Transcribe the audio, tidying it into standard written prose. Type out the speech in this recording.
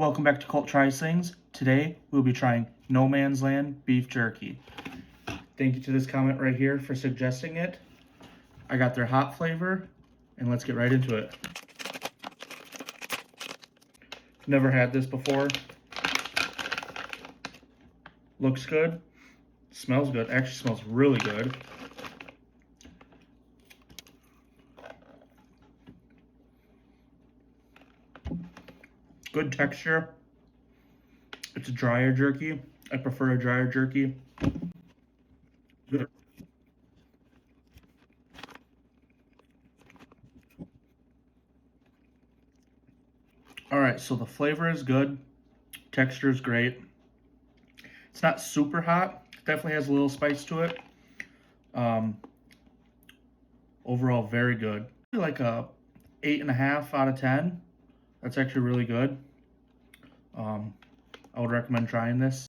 Welcome back to Colt Tries Things. Today we'll be trying No Man's Land beef jerky. Thank you to this comment right here for suggesting it. I got their hot flavor, and let's get right into it. Never had this before. Looks good. Smells good. Actually smells really good. Good texture. It's a drier jerky. I prefer a drier jerky. Good. Alright, so the flavor is good. Texture is great. It's not super hot. It definitely has a little spice to it. Overall, very good. Like a 8.5 out of 10. That's actually really good. I would recommend trying this.